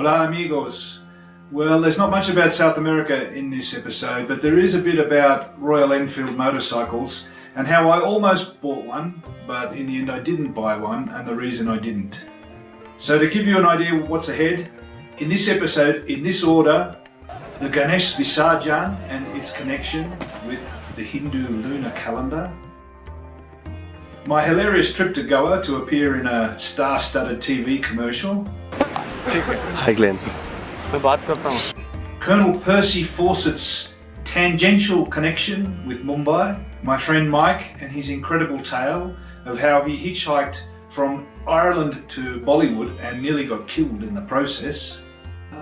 Hola amigos. Well, there's not much about South America in this episode, but there is a bit about Royal Enfield motorcycles and how I almost bought one, but in the end I didn't buy one, and the reason I didn't. So to give you an idea of what's ahead, in this episode, in this order, the Ganesh Visarjan and its connection with the Hindu lunar calendar, my hilarious trip to Goa to appear in a star-studded TV commercial, Hi Glenn. Colonel Percy Fawcett's tangential connection with Mumbai, my friend Mike and his incredible tale of how he hitchhiked from Ireland to Bollywood and nearly got killed in the process.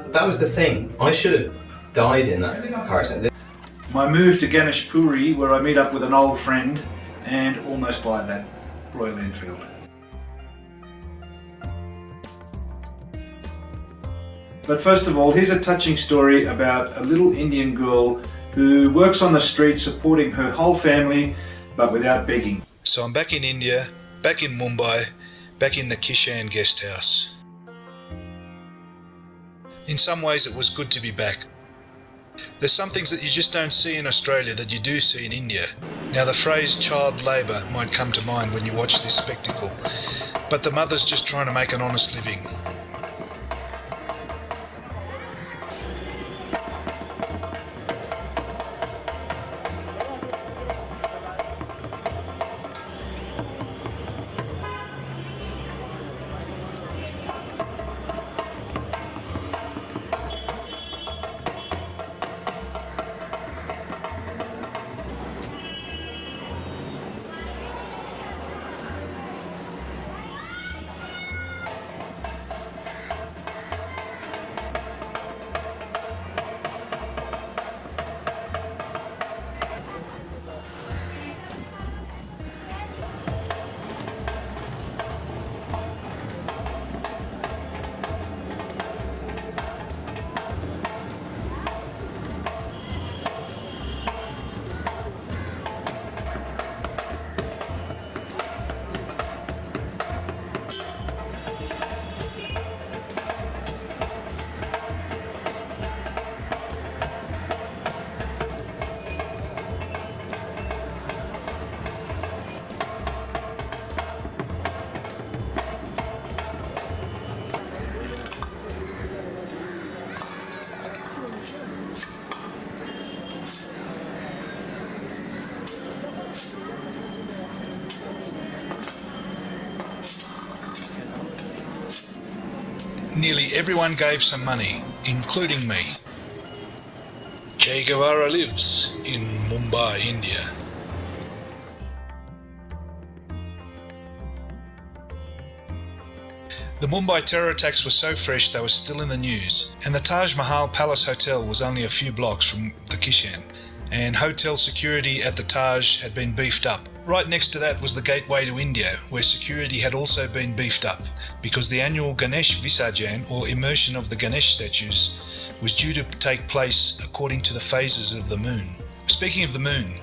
That was the thing. I should have died in that car accident. My move to Ganeshpuri, where I meet up with an old friend and almost buy that Royal Enfield. But first of all, here's a touching story about a little Indian girl who works on the street supporting her whole family, but without begging. So I'm back in India, back in Mumbai, back in the Kishan guest house. In some ways it was good to be back. There's some things that you just don't see in Australia that you do see in India. Now the phrase child labour might come to mind when you watch this spectacle, but the mother's just trying to make an honest living. Nearly everyone gave some money, including me. Che Guevara lives in Mumbai, India. The Mumbai terror attacks were so fresh they were still in the news, and the Taj Mahal Palace Hotel was only a few blocks from the Kishan, and hotel security at the Taj had been beefed up. Right next to that was the gateway to India, where security had also been beefed up, because the annual Ganesh Visarjan, or immersion of the Ganesh statues, was due to take place according to the phases of the moon. Speaking of the moon,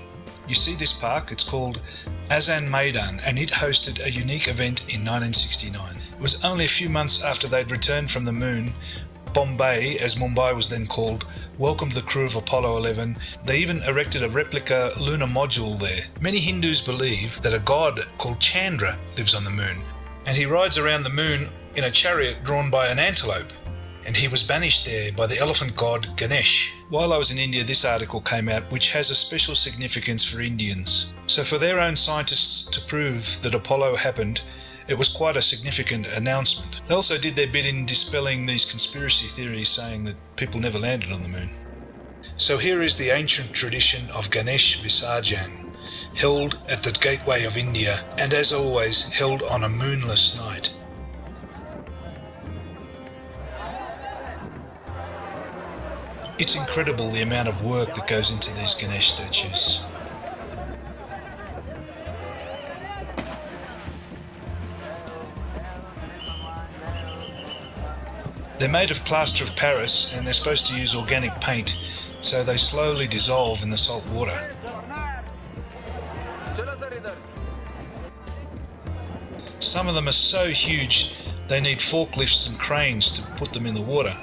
you see this park, it's called Azan Maidan, and it hosted a unique event in 1969. It was only a few months after they'd returned from the moon. Bombay, as Mumbai was then called, welcomed the crew of Apollo 11. They even erected a replica lunar module there. Many Hindus believe that a god called Chandra lives on the moon, and he rides around the moon in a chariot drawn by an antelope, and he was banished there by the elephant god Ganesh. While I was in India, this article came out, which has a special significance for Indians. So for their own scientists to prove that Apollo happened, it was quite a significant announcement. They also did their bit in dispelling these conspiracy theories saying that people never landed on the moon. So here is the ancient tradition of Ganesh Visarjan, held at the gateway of India, and as always, held on a moonless night. It's incredible the amount of work that goes into these Ganesh statues. They're made of plaster of Paris, and they're supposed to use organic paint, so they slowly dissolve in the salt water. Some of them are so huge they need forklifts and cranes to put them in the water.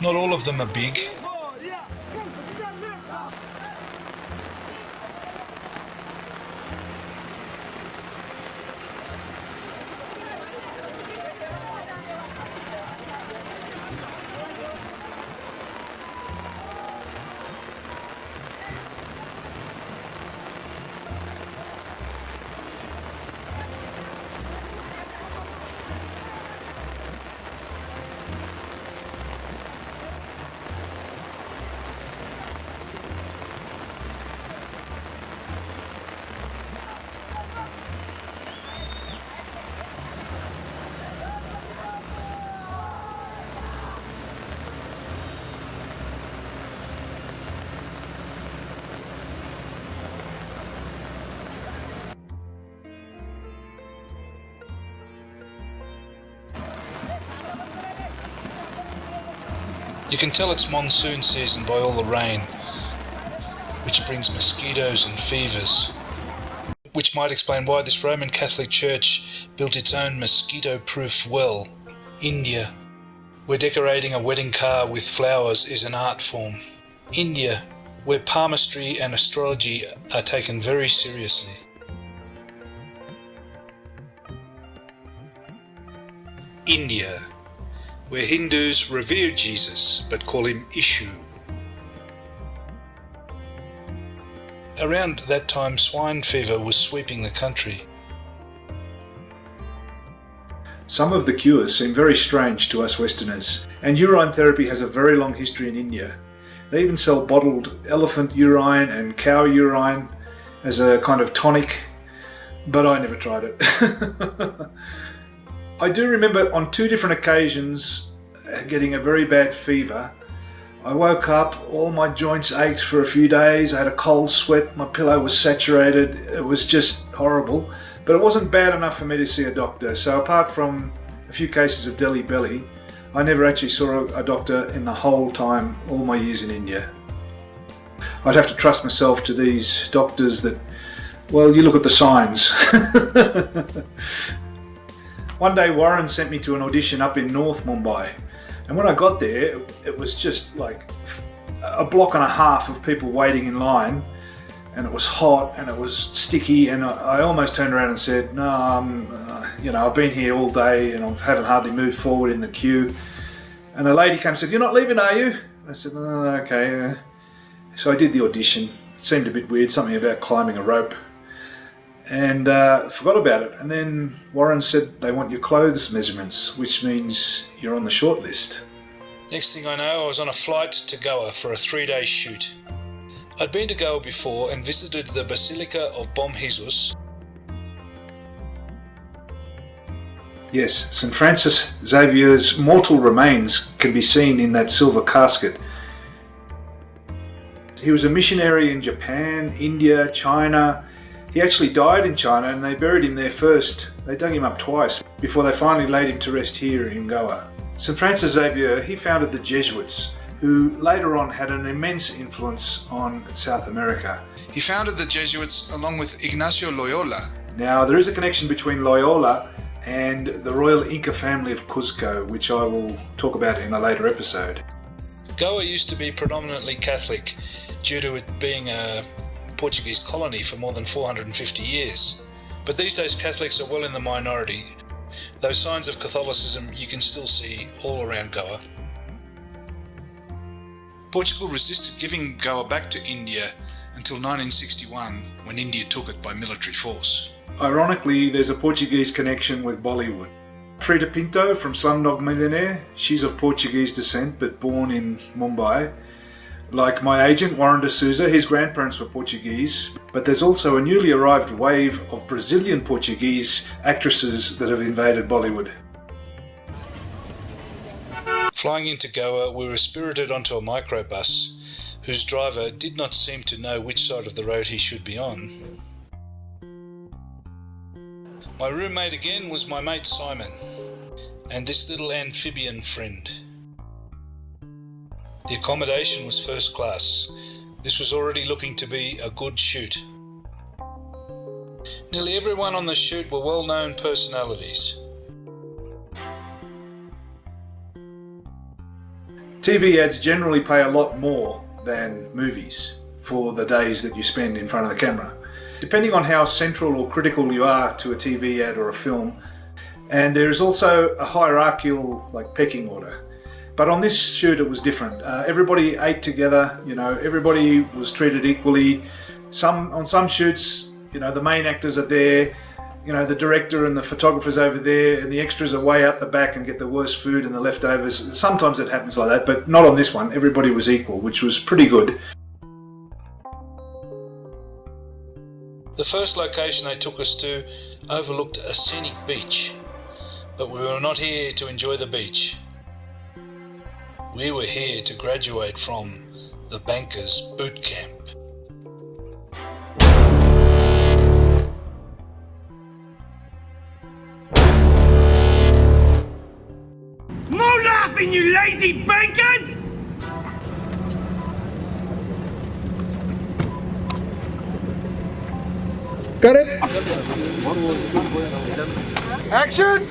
Not all of them are big. You can tell it's monsoon season by all the rain, which brings mosquitoes and fevers, which might explain why this Roman Catholic Church built its own mosquito-proof well. India, where decorating a wedding car with flowers is an art form. India, where palmistry and astrology are taken very seriously. India, where Hindus revere Jesus but call him Ishu. Around that time, swine fever was sweeping the country. Some of the cures seem very strange to us Westerners, and urine therapy has a very long history in India. They even sell bottled elephant urine and cow urine as a kind of tonic, but I never tried it. I do remember on 2 different occasions getting a very bad fever. I woke up, all my joints ached for a few days, I had a cold sweat, my pillow was saturated, it was just horrible. But it wasn't bad enough for me to see a doctor, so apart from a few cases of Delhi belly, I never actually saw a doctor in the whole time, all my years in India. I'd have to trust myself to these doctors that, well, you look at the signs. One day Warren sent me to an audition up in North Mumbai, and when I got there it was just like a block and a half of people waiting in line, and it was hot and it was sticky, and I almost turned around and said, no, I've been here all day and I haven't hardly moved forward in the queue. And a lady came and said, you're not leaving, are you? And I said, oh, okay. So I did the audition. It seemed a bit weird, something about climbing a rope. And forgot about it. And then Warren said they want your clothes measurements, which means you're on the short list. Next thing I know, I was on a flight to Goa for a 3-day shoot. I'd been to Goa before and visited the Basilica of Bom Jesus. Yes, St. Francis Xavier's mortal remains can be seen in that silver casket. He was a missionary in Japan, India, China. He actually died in China and they buried him there first. They dug him up twice before they finally laid him to rest here in Goa. St. Francis Xavier, he founded the Jesuits, who later on had an immense influence on South America. He founded the Jesuits along with Ignacio Loyola. Now, there is a connection between Loyola and the royal Inca family of Cuzco, which I will talk about in a later episode. Goa used to be predominantly Catholic due to it being a Portuguese colony for more than 450 years. But these days Catholics are well in the minority. Those signs of Catholicism you can still see all around Goa. Portugal resisted giving Goa back to India until 1961, when India took it by military force. Ironically, there's a Portuguese connection with Bollywood. Frida Pinto from Slumdog Millionaire, she's of Portuguese descent but born in Mumbai. Like my agent, Warren D'Souza, his grandparents were Portuguese, but there's also a newly arrived wave of Brazilian Portuguese actresses that have invaded Bollywood. Flying into Goa, we were spirited onto a microbus, whose driver did not seem to know which side of the road he should be on. My roommate again was my mate Simon, and this little amphibian friend. The accommodation was first class. This was already looking to be a good shoot. Nearly everyone on the shoot were well-known personalities. TV ads generally pay a lot more than movies for the days that you spend in front of the camera, depending on how central or critical you are to a TV ad or a film. And there's also a hierarchical, like, pecking order. But on this shoot it was different. Everybody ate together, everybody was treated equally. On some shoots, the main actors are there, the director and the photographer's over there, and the extras are way out the back and get the worst food and the leftovers. Sometimes it happens like that, but not on this one. Everybody was equal, which was pretty good. The first location they took us to overlooked a scenic beach, but we were not here to enjoy the beach. We were here to graduate from the Bankers Boot Camp. No laughing, you lazy bankers! Cut it! Action!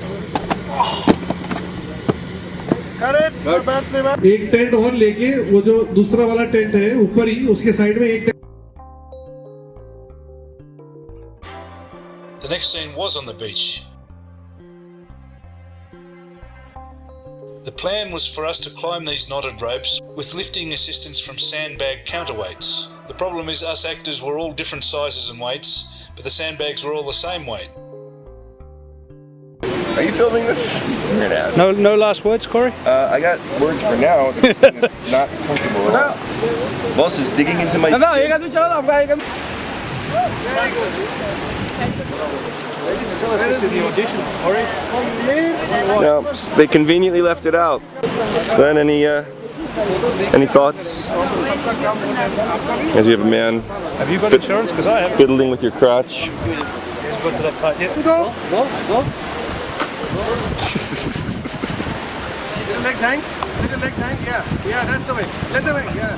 एक tent और लेके वो जो दूसरा वाला tent है ऊपर ही उसके साइड में एक The next scene was on the beach. The plan was for us to climb these knotted ropes with lifting assistance from sandbag counterweights. The problem is us actors were all different sizes and weights, but the sandbags were all the same weight. Are you filming this? You're an ass. No last words, Corey? I got words for now. This thing is not comfortable at all. Boss is digging into my skin. Tell us this in the audition, Corey. No, they conveniently left it out. Glenn, any thoughts? As you have a man Have you got insurance? Because I have. fiddling with your crotch. Just got to that part yet. Go! Little leg hang, yeah, that's the way. Let them hang, yeah.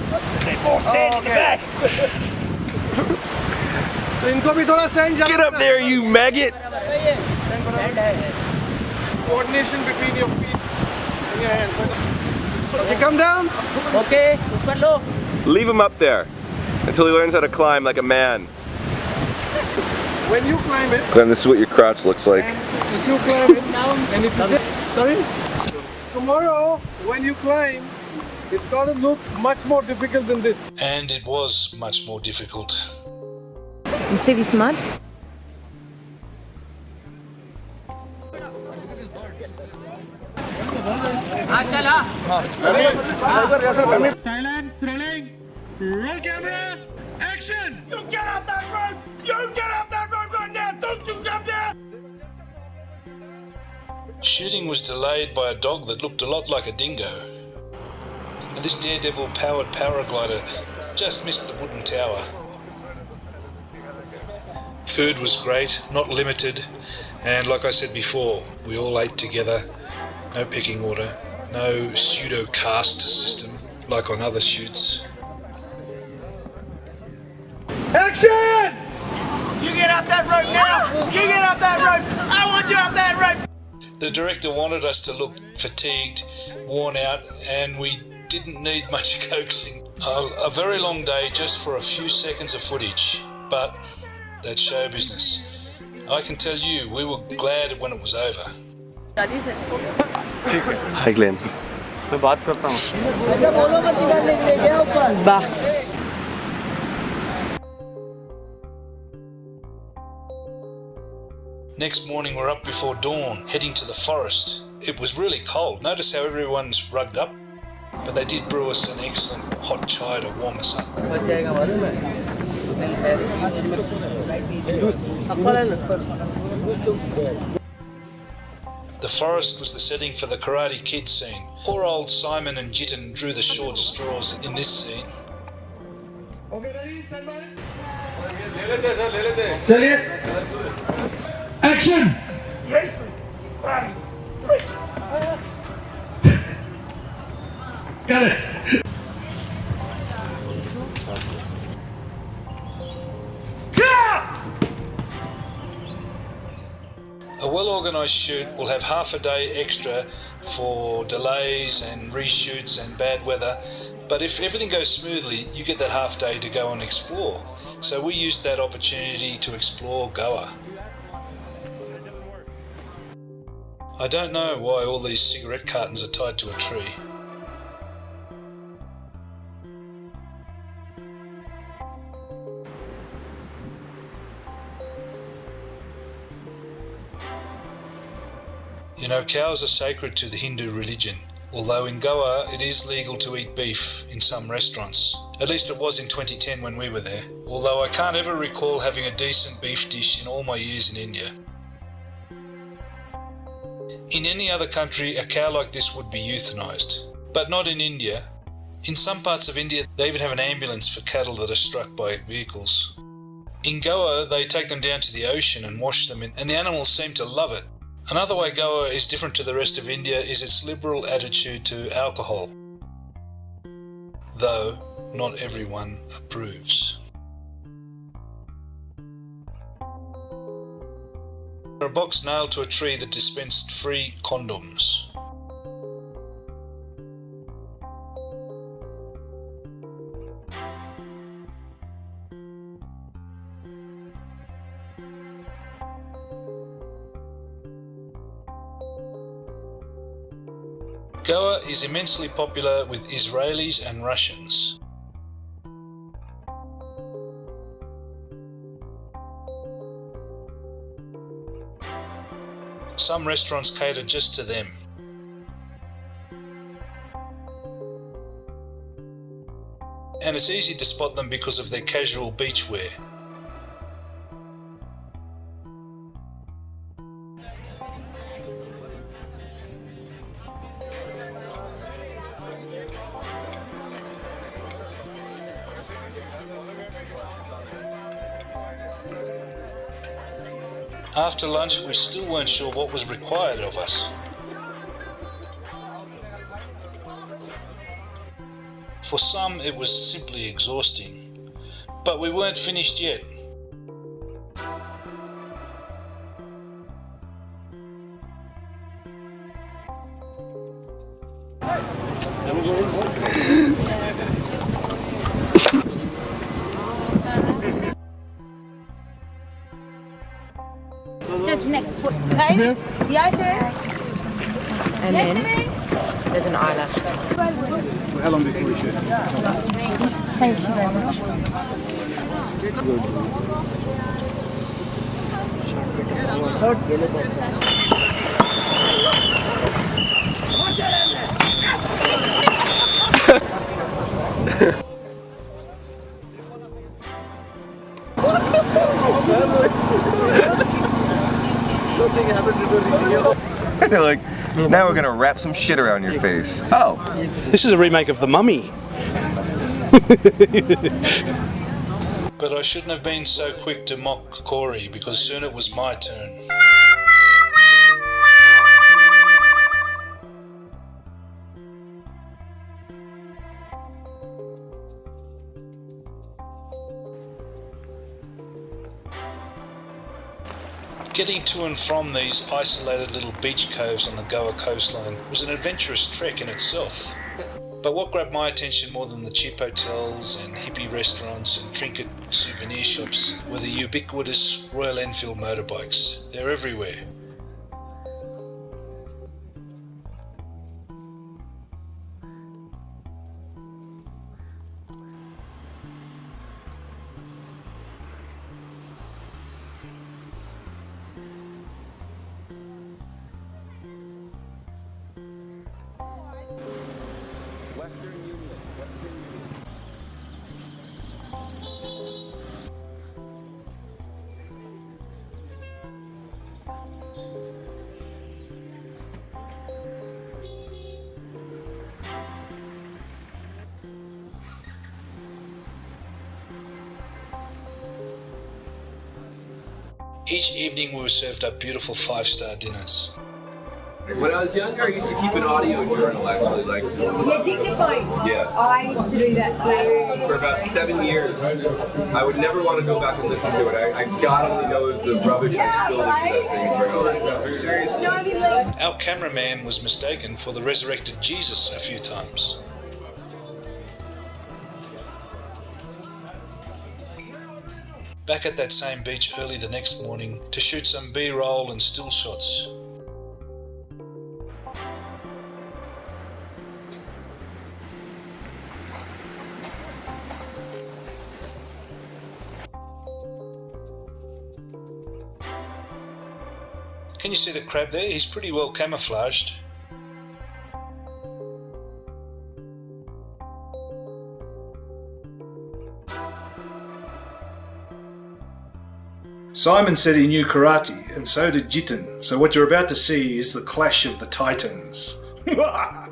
More sand in the back. So इनको भी थोड़ा sand जमा Get up there, you maggot! Coordination between your feet and your hands. Okay, come down. Okay, ऊपर लो. Leave him up there until he learns how to climb like a man. When you climb it, Glenn, this is what your crotch looks like. if you climb it, and if you sorry, tomorrow when you climb, it's got to look much more difficult than this. And it was much more difficult. You see this mud? Silence, rolling, roll camera, action! You get up that rope! You get up that rope right now! Don't you come down! Shooting was delayed by a dog that looked a lot like a dingo. And this daredevil-powered paraglider just missed the wooden tower. Food was great, not limited, and like I said before, we all ate together. No pecking order, no pseudo-caste system like on other shoots. Action! You get up that rope now! You get up that rope! I want you up that rope! The director wanted us to look fatigued, worn out, and we didn't need much coaxing. A very long day just for a few seconds of footage, but that's show business. I can tell you, we were glad when it was over. Hi, Glenn. मैं बात करता हूँ. बस. Next morning we're up before dawn, heading to the forest. It was really cold. Notice how everyone's rugged up? But they did brew us an excellent hot chai to warm us up. The forest was the setting for the Karate Kid scene. Poor old Simon and Jitten drew the short straws in this scene. Okay, ready, stand by. चलिए, action! Got it. A well-organised shoot will have half a day extra for delays and reshoots and bad weather, but if everything goes smoothly, you get that half day to go and explore. So we used that opportunity to explore Goa. I don't know why all these cigarette cartons are tied to a tree. You know, cows are sacred to the Hindu religion, although in Goa it is legal to eat beef in some restaurants. At least it was in 2010 when we were there, although I can't ever recall having a decent beef dish in all my years in India. In any other country, a cow like this would be euthanized, but not in India. In some parts of India, they even have an ambulance for cattle that are struck by vehicles. In Goa, they take them down to the ocean and wash them, and the animals seem to love it. Another way Goa is different to the rest of India is its liberal attitude to alcohol, though not everyone approves. A box nailed to a tree that dispensed free condoms. Goa is immensely popular with Israelis and Russians. Some restaurants cater just to them. And it's easy to spot them because of their casual beach wear. After lunch, we still weren't sure what was required of us. For some, it was simply exhausting, but we weren't finished yet. Just next. Guys? Yeah, sure. And then there's an eyelash. How long before we shoot? Thank you very much. They're like, now we're gonna wrap some shit around your face. Oh. This is a remake of The Mummy. But I shouldn't have been so quick to mock Corey, because soon it was my turn. Getting to and from these isolated little beach coves on the Goa coastline was an adventurous trek in itself. But what grabbed my attention more than the cheap hotels and hippie restaurants and trinket souvenir shops were the ubiquitous Royal Enfield motorbikes. They're everywhere. Each evening we were served up beautiful 5-star dinners. When I was younger, I used to keep an audio journal, actually. Yeah, dignified. Yeah. I used to do that too. For about 7 years, I would never want to go back and listen to it. God only knows the rubbish I spilled into that thing. Seriously. Our cameraman was mistaken for the resurrected Jesus a few times. Back at that same beach early the next morning to shoot some B-roll and still shots. Can you see the crab there? He's pretty well camouflaged. Simon said he knew karate, and so did Jitin. So what you're about to see is the clash of the titans. Come on,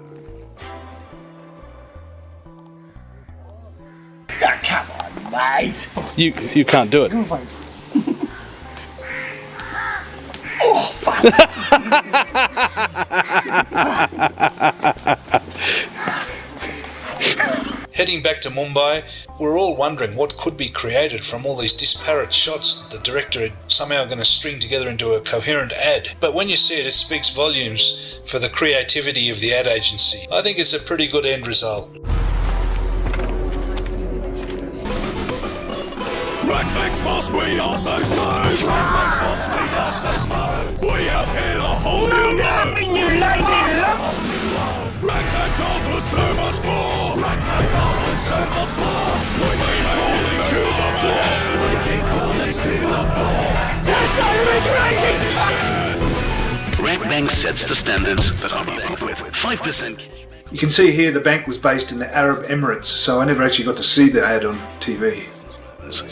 mate. You can't do it. Oh, fuck. Heading back to Mumbai, we're all wondering what could be created from all these disparate shots that the director had somehow going to string together into a coherent ad. But when you see it, it speaks volumes for the creativity of the ad agency. I think it's a pretty good end result. Rack makes fast, we are so slow. Rack makes fast, we are so slow. We have hit a whole new low. Rack back off for so much more. Rack back off for so much more. We keep falling to the floor. We keep falling to the floor. We're so regretting. Rack Bank sets the standards that are met with 5%. You can see here the bank was based in the Arab Emirates, so I never actually got to see the ad on TV.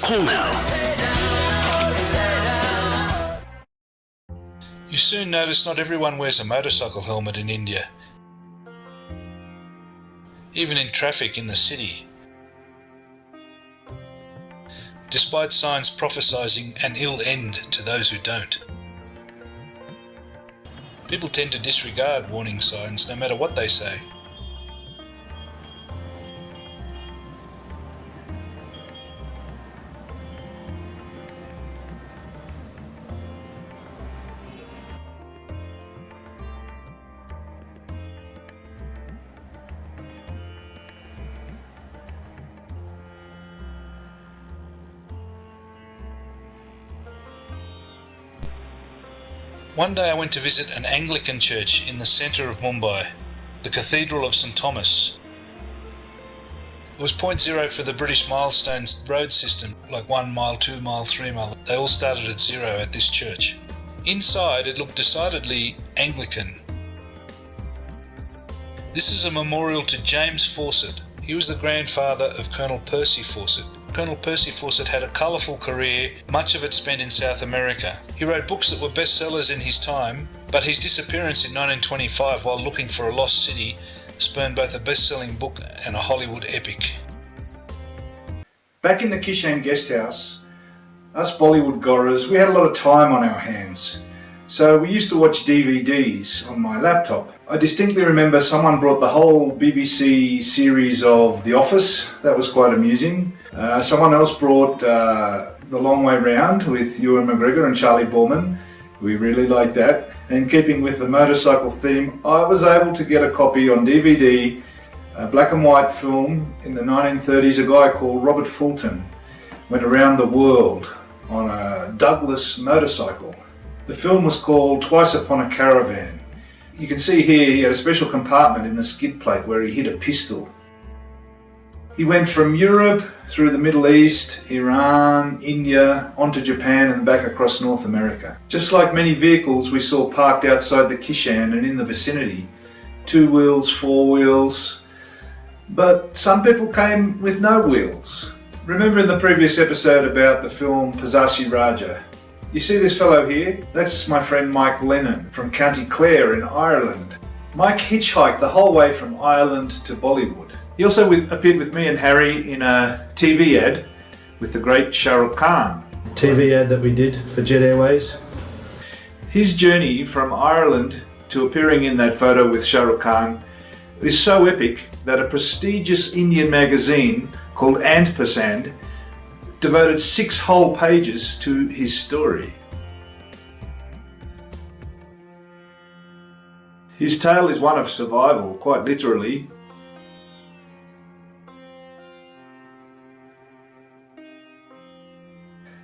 Call now. You soon notice not everyone wears a motorcycle helmet in India. Even in traffic in the city. Despite signs prophesizing an ill end to those who don't. People tend to disregard warning signs no matter what they say. One day I went to visit an Anglican church in the centre of Mumbai, the Cathedral of St Thomas. It was 0.0 for the British milestones road system, like 1 mile, 2 mile, 3 mile. They all started at 0 at this church. Inside it looked decidedly Anglican. This is a memorial to James Fawcett. He was the grandfather of Colonel Percy Fawcett. Colonel Percy Fawcett had a colourful career, much of it spent in South America. He wrote books that were bestsellers in his time, but his disappearance in 1925 while looking for a lost city spurned both a best-selling book and a Hollywood epic. Back in the Kishan guest house, us Bollywood gorras, we had a lot of time on our hands. So we used to watch DVDs on my laptop. I distinctly remember someone brought the whole BBC series of The Office. That was quite amusing. Someone else brought The Long Way Round with Ewan McGregor and Charlie Borman. We really liked that. And keeping with the motorcycle theme, I was able to get a copy on DVD, a black and white film in the 1930s. A guy called Robert Fulton went around the world on a Douglas motorcycle. The film was called Twice Upon a Caravan. You can see here he had a special compartment in the skid plate where he hid a pistol. He went from Europe through the Middle East, Iran, India, onto Japan and back across North America. Just like many vehicles we saw parked outside the Kishan and in the vicinity, 2 wheels, 4 wheels, but some people came with no wheels. Remember in the previous episode about the film Pizzassi Raja? You see this fellow here? That's my friend Mike Lennon from County Clare in Ireland. Mike hitchhiked the whole way from Ireland to Bollywood. He also appeared with me and Harry in a TV ad with the great Shah Rukh Khan. TV ad that we did for Jet Airways. His journey from Ireland to appearing in that photo with Shah Rukh Khan is so epic that a prestigious Indian magazine called And devoted 6 whole pages to his story. His tale is one of survival, quite literally.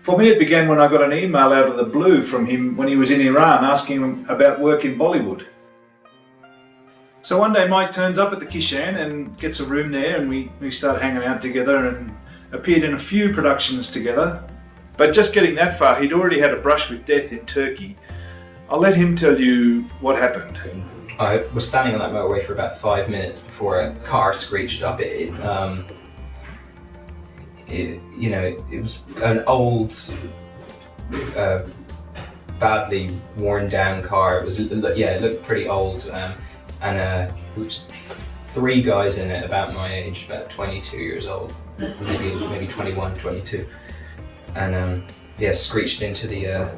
For me, it began when I got an email out of the blue from him when he was in Iran asking him about work in Bollywood. So one day Mike turns up at the Kishan and gets a room there, and we start hanging out together and appeared in a few productions together. But just getting that far, he'd already had a brush with death in Turkey. I'll let him tell you what happened. I was standing on that motorway for about 5 minutes before a car screeched up. It was an old, badly worn down car. It looked pretty old, and there was 3 guys in it about my age, about 22 years old, maybe 21, 22, and screeched into the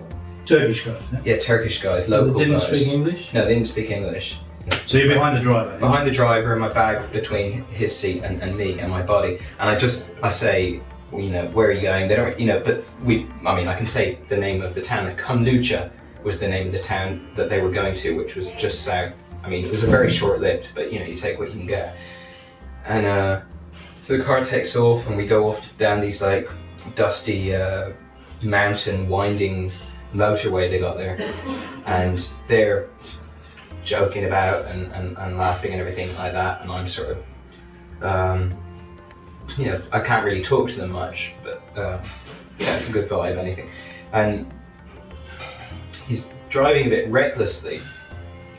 Turkish guys? Yeah, Turkish guys, local guys. They didn't speak English? No, they didn't speak English. So you're behind the driver? Behind the driver, and my bag between his seat and me and my body. And I say, where are you going? They don't, but I can say the name of the town. Kamlucha was the name of the town that they were going to, which was just south. It was a very short-lived, but you take what you can get. And so the car takes off, and we go off down these like dusty mountain winding motorway they got there, and they're joking about and laughing and everything like that, and I'm sort of I can't really talk to them much, but it's a good vibe, anything. And he's driving a bit recklessly,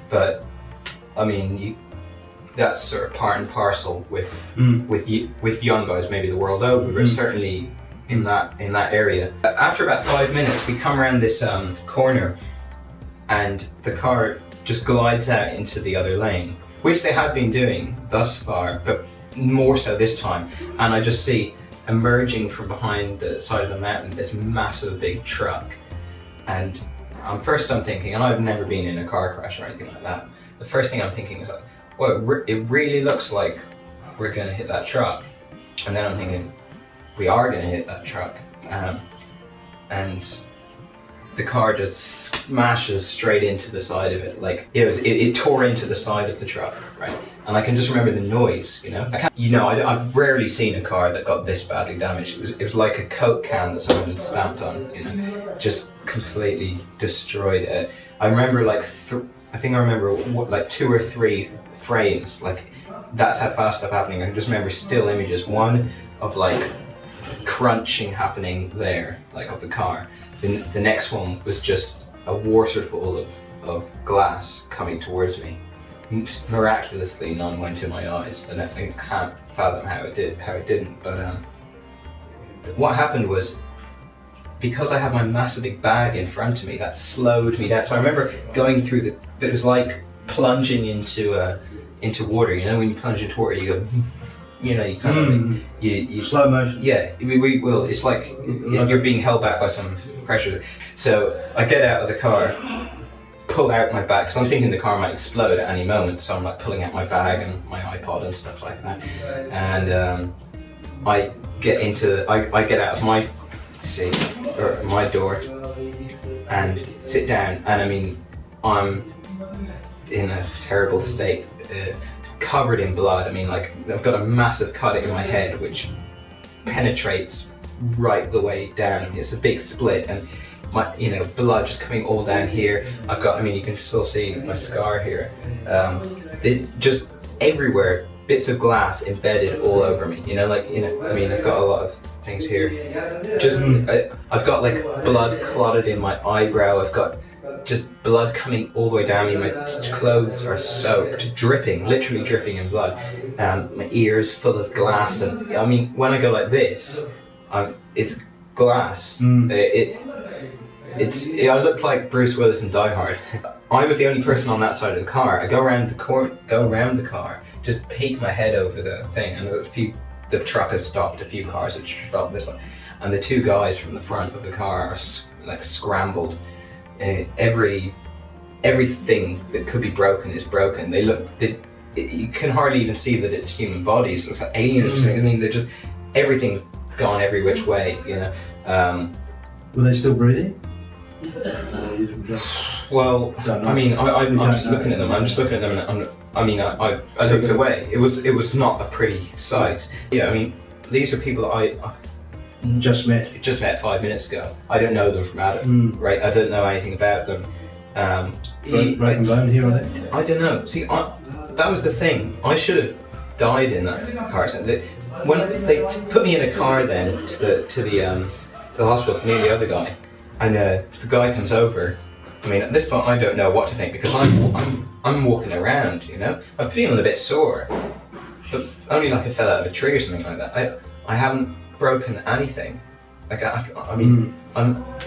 but that's sort of part and parcel with young guys, maybe the world over, but certainly in that area. After about 5 minutes, we come around this corner, and the car just glides out into the other lane, which they had been doing thus far, but more so this time. And I just see emerging from behind the side of the mountain this massive big truck. And first I'm thinking, and I've never been in a car crash or anything like that, the first thing I'm thinking is like, well, it really looks like we're gonna hit that truck. And then I'm thinking, we are going to hit that truck, and the car just smashes straight into the side of it. Like it tore into the side of the truck, right? And I can just remember the noise. I've rarely seen a car that got this badly damaged. It was like a Coke can that someone had stamped on. Just completely destroyed it. I remember like I remember 2 or 3 frames. Like that's how fast stuff happening. I can just remember still images. One of like crunching happening there, like of the car. The next one was just a waterfall of glass coming towards me. Miraculously, none went in my eyes, and I can't fathom how it didn't. But what happened was, because I had my massive big bag in front of me, that slowed me down. So I remember going through it was like plunging into water. When you plunge into water, you go. You kind of you slow motion. Yeah, we will. It's like you're being held back by some pressure. So I get out of the car, pull out my bag, because I'm thinking the car might explode at any moment. So I'm like pulling out my bag and my iPod and stuff like that. And I get out of my seat or my door and sit down. And I'm in a terrible state. Covered in blood. I've got a massive cut in my head which penetrates right the way down. It's a big split, and my blood just coming all down here. I've got, you can still see my scar here. Just everywhere, bits of glass embedded all over me. I've got a lot of things here. I've got like blood clotted in my eyebrow. I've got just blood coming all the way down me. My clothes are soaked, dripping, literally dripping in blood. My ears full of glass, and when I go like this, it's glass. I look like Bruce Willis in Die Hard. I was the only person on that side of the car. I go around the car, just peek my head over the thing, and the truck has stopped. A few cars have stopped. This one, and the 2 guys from the front of the car are like scrambled. Every everything that could be broken is broken. You can hardly even see that it's human bodies. It looks like aliens or something. I mean, everything's gone every which way, you know. Were they still breathing? Well, I mean, I'm just looking at them. I'm just looking at them, and I looked away. It was not a pretty sight. Yeah, I mean, these are people that I just met 5 minutes ago. I don't know them from Adam, right? I don't know anything about them. Broken bone here or there? I don't know. See, that was the thing. I should have died in that car accident. When they put me in a car then to the hospital, me and the other guy, and the guy comes over. I mean, at this point, I don't know what to think because I'm walking around, you know. I'm feeling a bit sore, but only like I fell out of a tree or something like that. I haven't broken anything. Like I mean,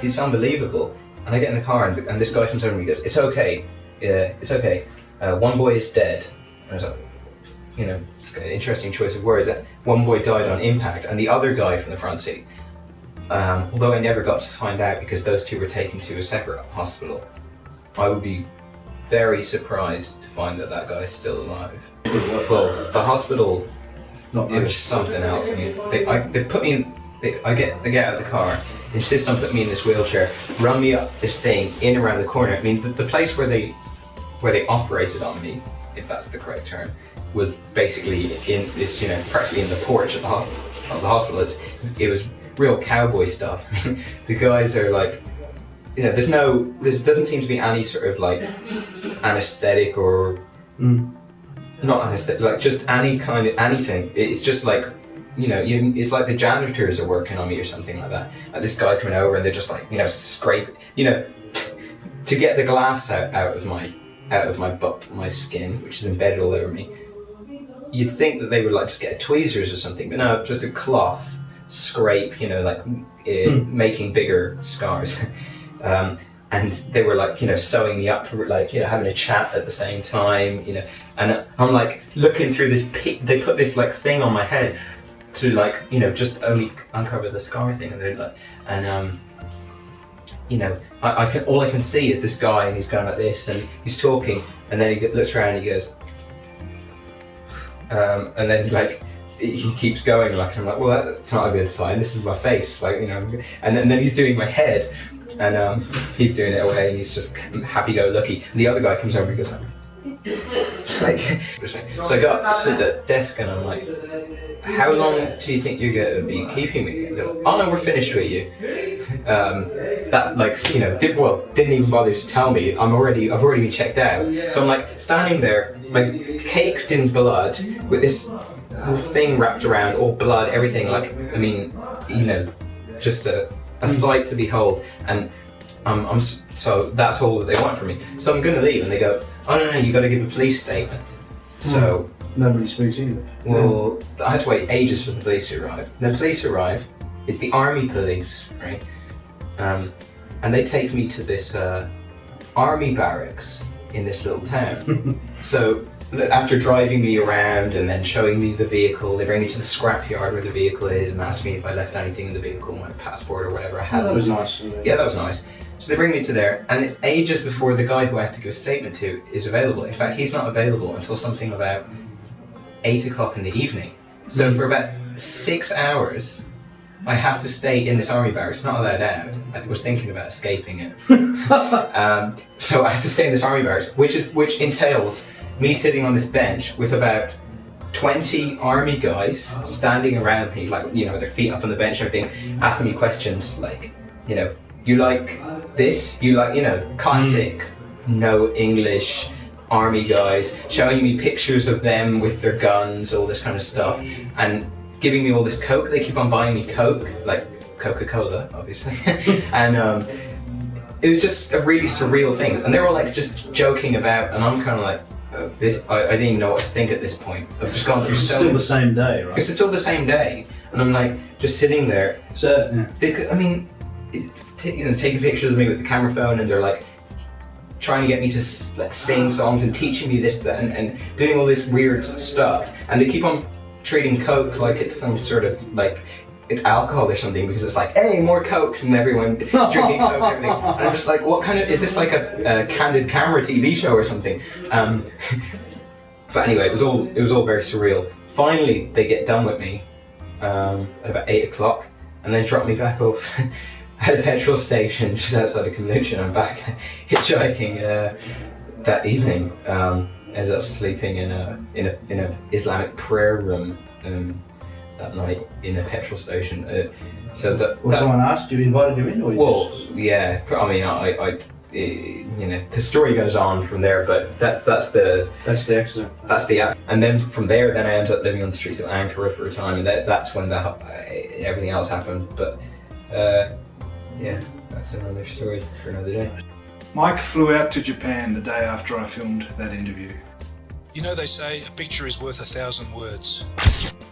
it's unbelievable. And I get in the car, and this guy comes over and he goes, "It's okay, it's okay. One boy is dead." And I was like, you know, it's an interesting choice of words. That one boy died on impact, and the other guy from the front seat. Although I never got to find out because those two were taken to a separate hospital, I would be very surprised to find that that guy is still alive. Well, the hospital, it was something else. I mean, they put me in. They get out of the car, insist on putting me in this wheelchair, run me up this thing in around the corner. I mean, the place where they operated on me, if that's the correct term, was basically in this, you know, practically in the porch of the hospital. It was real cowboy stuff. I mean, the guys are like, you know, there doesn't seem to be any sort of like anesthetic or not anesthetic, like just any kind of anything. It's just like, you know, it's like the janitors are working on me or something like that. And this guy's coming over and they're just like, you know, scrape, you know, to get the glass out of my skin, which is embedded all over me. You'd think that they would like just get tweezers or something, but no, just a cloth scrape, you know, like making bigger scars. And they were like, you know, sewing me up, like, you know, having a chat at the same time, you know. And I'm like looking through this. They put this like thing on my head to like, you know, just only uncover the scar thing, and they're like, and you know, all I can see is this guy, and he's going like this, and he's talking, and then he looks around and he goes, and then like he keeps going, like, I'm like, well, that's not a good sign. This is my face, like, you know, and then he's doing my head, and he's doing it away, and he's just happy-go-lucky. And the other guy comes over and goes like, so I got up to the desk and I'm like, how long do you think you're going to be keeping me? And go, oh no, we're finished with you. That, like, you know, didn't even bother to tell me. I've already been checked out. So I'm like standing there, like caked in blood, with this thing wrapped around, all blood, everything. Like, I mean, you know, just a sight to behold. And so that's all that they want from me. So I'm gonna leave, and they go, oh no, you got to give a police statement. So nobody speaks either. Well, I had to wait ages for the police to arrive. The police arrive. It's the army police, right? And they take me to this army barracks in this little town. So after driving me around and then showing me the vehicle, they bring me to the scrapyard where the vehicle is and ask me if I left anything in the vehicle, my passport or whatever I had. That was nice. Yeah, that was nice. So they bring me to there, and it's ages before the guy who I have to give a statement to is available. In fact, he's not available until something about 8 o'clock in the evening. So for about 6 hours, I have to stay in this army barracks, not allowed out. I was thinking about escaping it. So I have to stay in this army barracks, which entails me sitting on this bench with about 20 army guys standing around me, like, you know, with their feet up on the bench and everything, asking me questions like, you know, you like this? You like, you know, classic, no English army guys, showing me pictures of them with their guns, all this kind of stuff, and giving me all this Coke. They keep on buying me Coke, like Coca-Cola, obviously. And it was just a really surreal thing. And they're all like just joking about, and I'm kind of like, I didn't even know what to think at this point. I've just gone through so much. It's still the same day, right? It's still the same day. And I'm like, just sitting there. So, I mean, you know, taking pictures of me with the camera phone, and they're like trying to get me to like sing songs and teaching me this, that, and doing all this weird stuff. And they keep on treating Coke like it's some sort of like alcohol or something, because it's like, hey, more Coke, and everyone drinking Coke and everything. And I'm just like, what kind of, is this like a candid camera TV show or something? But anyway, it was all very surreal. Finally, they get done with me at about 8 o'clock, and then drop me back off at a petrol station just outside of Convention. I'm back hitchhiking that evening. Ended up sleeping in a Islamic prayer room that night in a petrol station. So that someone asked you, invited you in, or yeah. I mean, I you know, the story goes on from there, but that's the accident. That's the act. And then from there, then I ended up living on the streets of Ankara for a time, and that's when everything else happened. But yeah, that's another story for another day. Mike flew out to Japan the day after I filmed that interview. You know, they say a picture is worth 1,000 words.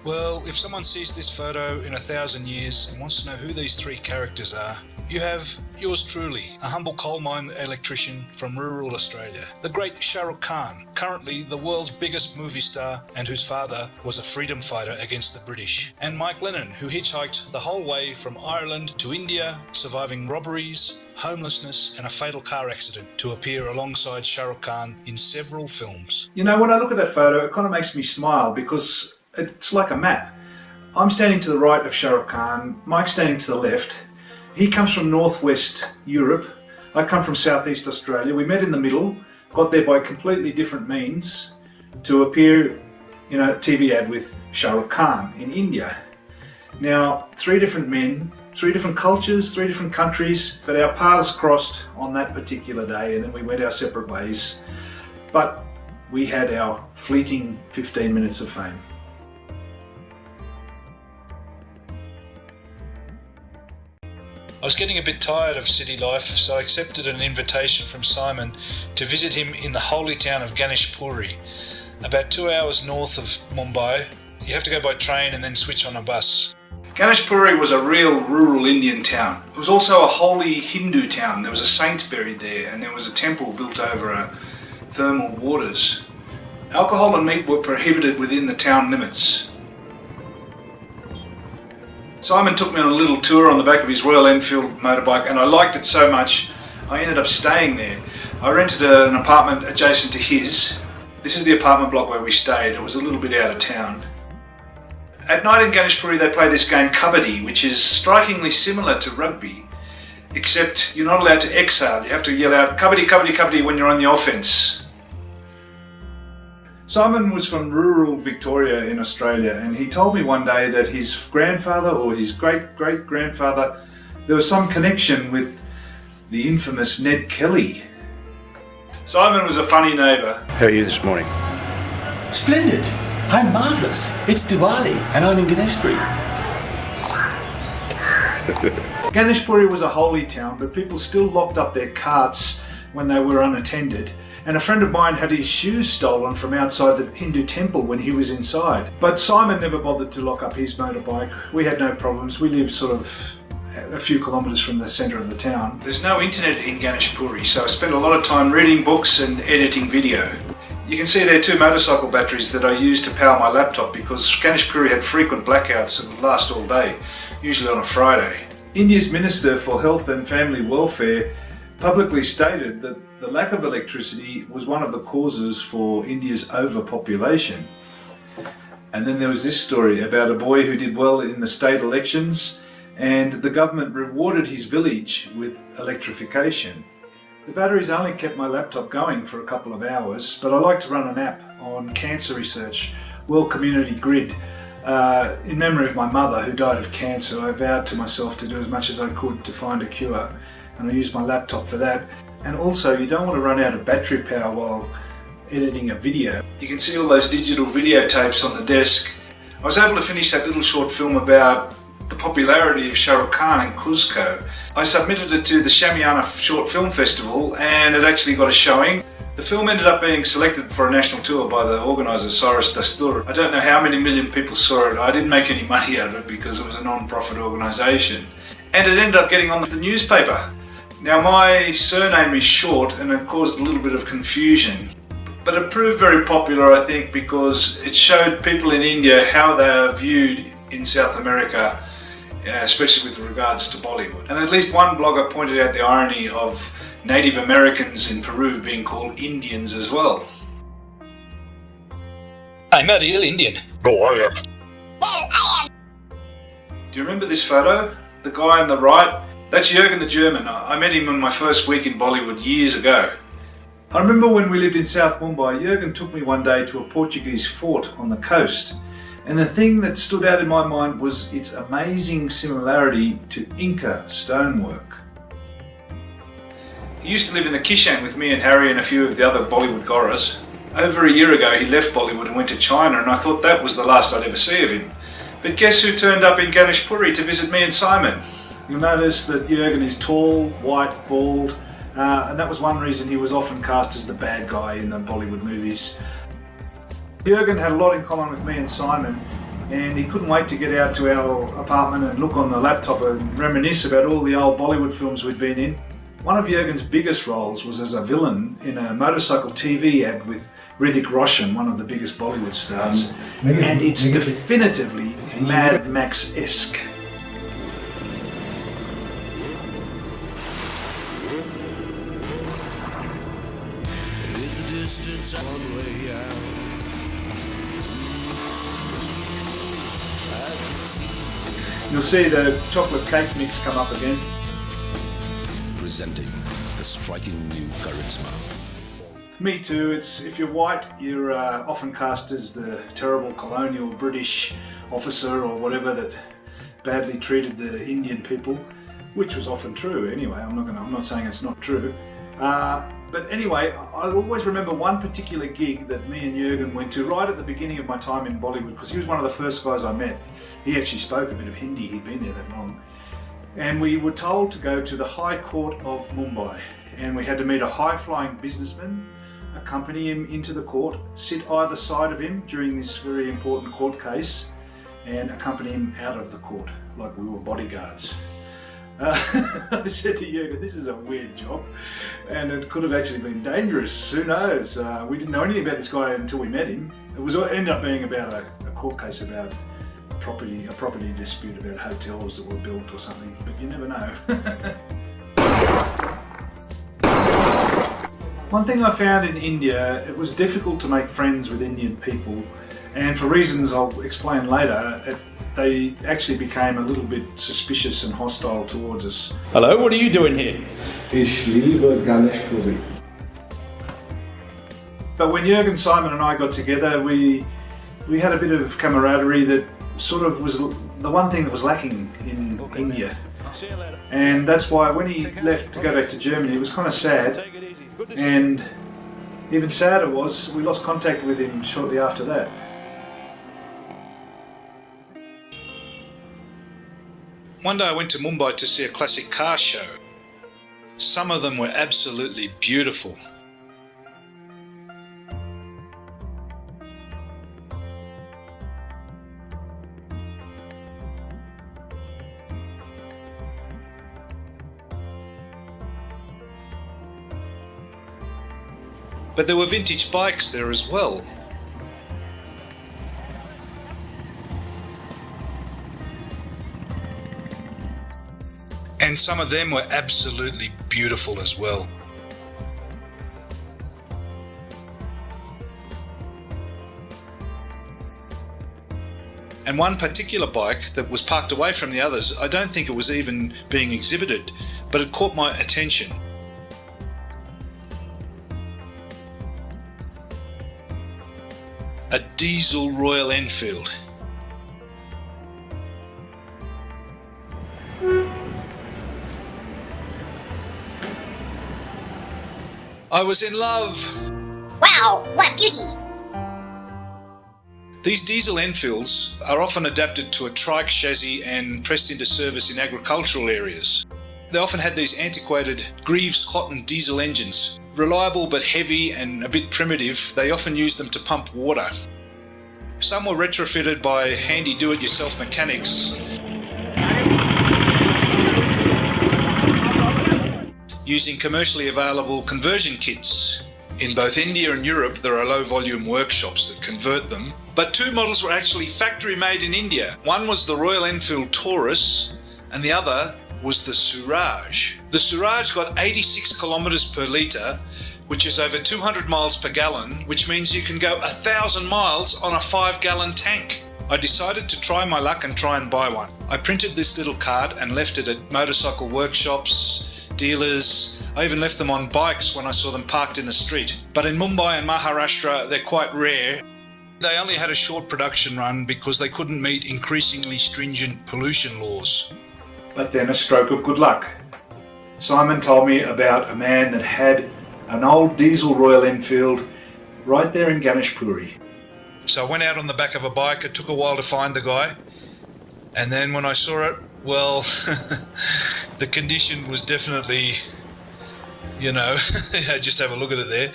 Well, if someone sees this photo in 1,000 years and wants to know who these three characters are, you have yours truly, a humble coal mine electrician from rural Australia. The great Shah Rukh Khan, currently the world's biggest movie star and whose father was a freedom fighter against the British. And Mike Lennon, who hitchhiked the whole way from Ireland to India, surviving robberies, homelessness and a fatal car accident to appear alongside Shah Rukh Khan in several films. You know, when I look at that photo, it kind of makes me smile because it's like a map. I'm standing to the right of Shah Rukh Khan, Mike's standing to the left. He comes from northwest Europe, I come from southeast Australia. We met in the middle, got there by completely different means to appear in a TV ad with Shah Rukh Khan in India. Now, 3 different men, 3 different cultures, 3 different countries, but our paths crossed on that particular day and then we went our separate ways. But we had our fleeting 15 minutes of fame. I was getting a bit tired of city life, so I accepted an invitation from Simon to visit him in the holy town of Ganeshpuri, about 2 hours north of Mumbai. You have to go by train and then switch on a bus. Ganeshpuri was a real rural Indian town. It was also a holy Hindu town. There was a saint buried there and there was a temple built over thermal waters. Alcohol and meat were prohibited within the town limits. Simon took me on a little tour on the back of his Royal Enfield motorbike and I liked it so much I ended up staying there. I rented an apartment adjacent to his. This is the apartment block where we stayed. It was a little bit out of town. At night in Ganeshpuri they play this game Kabaddi, which is strikingly similar to rugby, except you're not allowed to exhale. You have to yell out Kabaddi, Kabaddi, Kabaddi when you're on the offence. Simon was from rural Victoria in Australia and he told me one day that his grandfather or his great-great-grandfather, there was some connection with the infamous Ned Kelly. Simon was a funny neighbour. How are you this morning? Splendid. I'm marvellous. It's Diwali and I'm in Ganeshpuri. Ganeshpuri was a holy town, but people still locked up their carts when they were unattended. And a friend of mine had his shoes stolen from outside the Hindu temple when he was inside. But Simon never bothered to lock up his motorbike. We had no problems. We lived sort of a few kilometres from the centre of the town. There's no internet in Ganeshpuri, so I spent a lot of time reading books and editing video. You can see there are 2 motorcycle batteries that I used to power my laptop because Ganeshpuri had frequent blackouts that would last all day, usually on a Friday. India's Minister for Health and Family Welfare publicly stated that the lack of electricity was one of the causes for India's overpopulation. And then there was this story about a boy who did well in the state elections and the government rewarded his village with electrification. The batteries only kept my laptop going for a couple of hours, but I like to run an app on cancer research, World Community Grid. In memory of my mother who died of cancer, I vowed to myself to do as much as I could to find a cure, and I used my laptop for that. And also, you don't want to run out of battery power while editing a video. You can see all those digital videotapes on the desk. I was able to finish that little short film about the popularity of Shah Rukh Khan in Cuzco. I submitted it to the Shamiana Short Film Festival and it actually got a showing. The film ended up being selected for a national tour by the organiser Cyrus Dastur. I don't know how many million people saw it. I didn't make any money out of it because it was a non-profit organisation. And it ended up getting on the newspaper. Now my surname is short and it caused a little bit of confusion. But it proved very popular, I think, because it showed people in India how they are viewed in South America especially with regards to Bollywood. And at least one blogger pointed out the irony of Native Americans in Peru being called Indians as well. I'm a real Indian. No, I am. Do you remember this photo? The guy on the right? That's Jürgen the German. I met him on my first week in Bollywood years ago. I remember when we lived in South Mumbai, Jürgen took me one day to a Portuguese fort on the coast. And the thing that stood out in my mind was its amazing similarity to Inca stonework. He used to live in the Kishan with me and Harry and a few of the other Bollywood goras. Over a year ago he left Bollywood and went to China, and I thought that was the last I'd ever see of him. But guess who turned up in Ganeshpuri to visit me and Simon? You'll notice that Jürgen is tall, white, bald, and that was one reason he was often cast as the bad guy in the Bollywood movies. Jürgen had a lot in common with me and Simon, and he couldn't wait to get out to our apartment and look on the laptop and reminisce about all the old Bollywood films we'd been in. One of Jürgen's biggest roles was as a villain in a motorcycle TV ad with Hrithik Roshan, one of the biggest Bollywood stars, and it's definitively Mad Max-esque. You'll see the chocolate cake mix come up again. Presenting the striking new charisma. Me too. It's if you're white, you're often cast as the terrible colonial British officer or whatever that badly treated the Indian people, which was often true. Anyway, I'm not saying it's not true. But anyway, I always remember one particular gig that me and Jürgen went to right at the beginning of my time in Bollywood, because he was one of the first guys I met. He actually spoke a bit of Hindi. He'd been there that long. And we were told to go to the High Court of Mumbai, and we had to meet a high-flying businessman, accompany him into the court, sit either side of him during this very important court case, and accompany him out of the court, like we were bodyguards. I said to Jürgen, this is a weird job, and it could have actually been dangerous. Who knows? We didn't know anything about this guy until we met him. It ended up being about a court case about a property dispute about hotels that were built or something, but you never know. One thing I found in India, it was difficult to make friends with Indian people, and for reasons I'll explain later, they actually became a little bit suspicious and hostile towards us. Hello, what are you doing here? Ich liebe Ganeshpuri. But when Jürgen, Simon and I got together, we had a bit of camaraderie that sort of was the one thing that was lacking in India. And that's why when he left to go back to Germany, it was kind of sad. And even sadder was we lost contact with him shortly after that. One day I went to Mumbai to see a classic car show. Some of them were absolutely beautiful. But there were vintage bikes there as well. And some of them were absolutely beautiful as well. And one particular bike that was parked away from the others, I don't think it was even being exhibited, but it caught my attention. A diesel Royal Enfield. I was in love. Wow, what beauty! These diesel Enfields are often adapted to a trike chassis and pressed into service in agricultural areas. They often had these antiquated greaves cotton diesel engines. Reliable but heavy and a bit primitive, they often used them to pump water. Some were retrofitted by handy do-it-yourself mechanics using commercially available conversion kits. In both India and Europe, there are low-volume workshops that convert them, but two models were actually factory-made in India. One was the Royal Enfield Taurus, and the other was the Suraj. The Suraj got 86 kilometers per litre, which is over 200 miles per gallon, which means you can go 1,000 miles on a 5-gallon tank. I decided to try my luck and try and buy one. I printed this little card and left it at motorcycle workshops, dealers. I even left them on bikes when I saw them parked in the street. But in Mumbai and Maharashtra, they're quite rare. They only had a short production run because they couldn't meet increasingly stringent pollution laws. But then a stroke of good luck. Simon told me about a man that had an old diesel Royal Enfield right there in Ganeshpuri. So I went out on the back of a bike. It took a while to find the guy. And then when I saw it, well, the condition was definitely, just have a look at it there.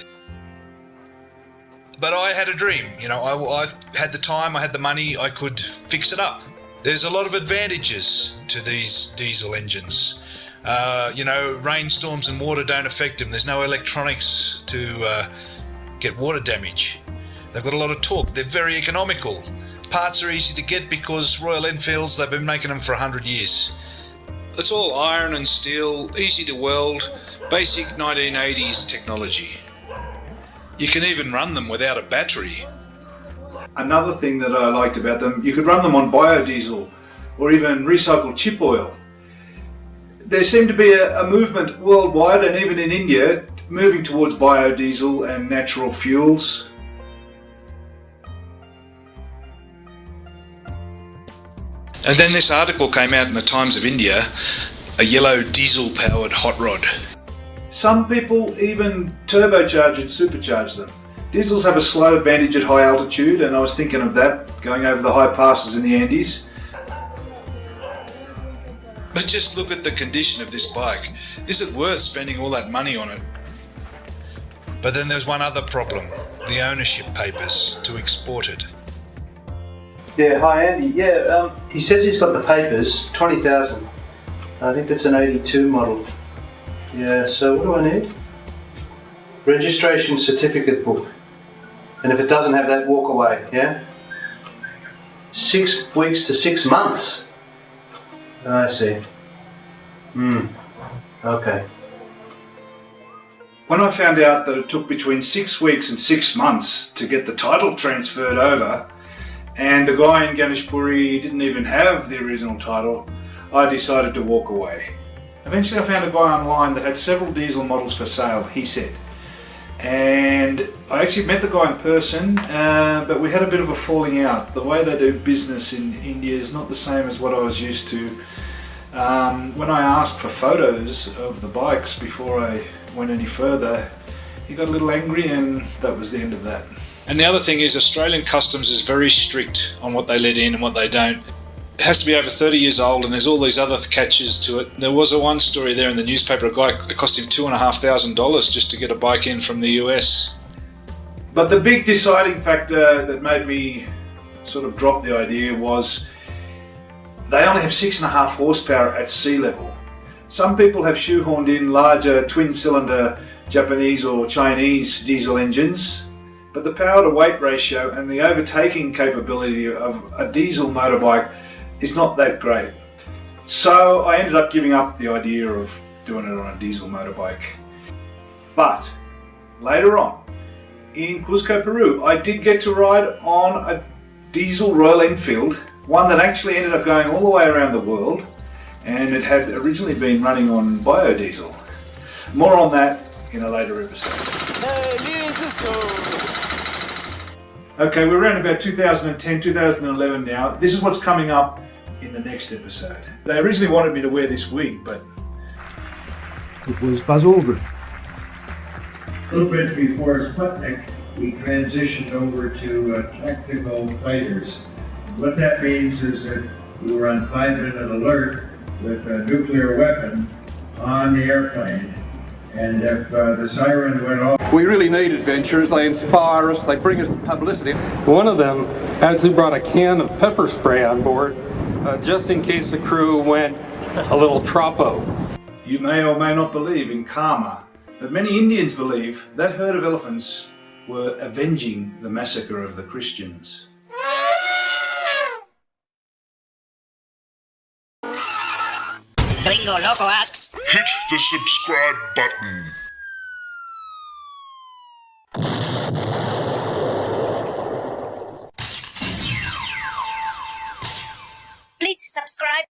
But I had a dream, I had the time, I had the money, I could fix it up. There's a lot of advantages to these diesel engines. Rainstorms and water don't affect them. There's no electronics to get water damage. They've got a lot of torque. They're very economical. Parts are easy to get because Royal Enfields, they've been making them for 100 years. It's all iron and steel, easy to weld, basic 1980s technology. You can even run them without a battery. Another thing that I liked about them, you could run them on biodiesel or even recycled chip oil. There seemed to be a movement worldwide and even in India moving towards biodiesel and natural fuels. And then this article came out in the Times of India, a yellow diesel-powered hot rod. Some people even turbocharge and supercharge them. Diesels have a slight advantage at high altitude, and I was thinking of that, going over the high passes in the Andes. But just look at the condition of this bike. Is it worth spending all that money on it? But then there's one other problem, the ownership papers to export it. Yeah, hi Andy. Yeah, he says he's got the papers, 20,000. I think that's an 82 model. Yeah, so what do I need? Registration certificate book. And if it doesn't have that, walk away, yeah? 6 weeks to 6 months. I see. Okay. When I found out that it took between 6 weeks and 6 months to get the title transferred over, and the guy in Ganeshpuri didn't even have the original title, I decided to walk away. Eventually I found a guy online that had several diesel models for sale, he said. And I actually met the guy in person, but we had a bit of a falling out. The way they do business in India is not the same as what I was used to. When I asked for photos of the bikes before I went any further, he got a little angry, and that was the end of that. And the other thing is Australian customs is very strict on what they let in and what they don't. It has to be over 30 years old, and there's all these other catches to it. There was one story there in the newspaper, a guy, it cost him $2,500 just to get a bike in from the US. But the big deciding factor that made me sort of drop the idea was they only have 6.5 horsepower at sea level. Some people have shoehorned in larger twin-cylinder Japanese or Chinese diesel engines, but the power to weight ratio and the overtaking capability of a diesel motorbike is not that great. So I ended up giving up the idea of doing it on a diesel motorbike. But later on, in Cusco, Peru, I did get to ride on a diesel Royal Enfield, one that actually ended up going all the way around the world, and it had originally been running on biodiesel. More on that in a later episode. Okay, we're around about 2010, 2011 now. This is what's coming up in the next episode. They originally wanted me to wear this wig, but it was Buzz Aldrin. A little bit before Sputnik, we transitioned over to tactical fighters. What that means is that we were on 5-minute alert with a nuclear weapon on the airplane. And if the siren went off... We really need adventures. They inspire us. They bring us publicity. One of them actually brought a can of pepper spray on board, just in case the crew went a little troppo. You may or may not believe in karma, but many Indians believe that herd of elephants were avenging the massacre of the Christians. Gringo Loco asks, hit the subscribe button. please subscribe.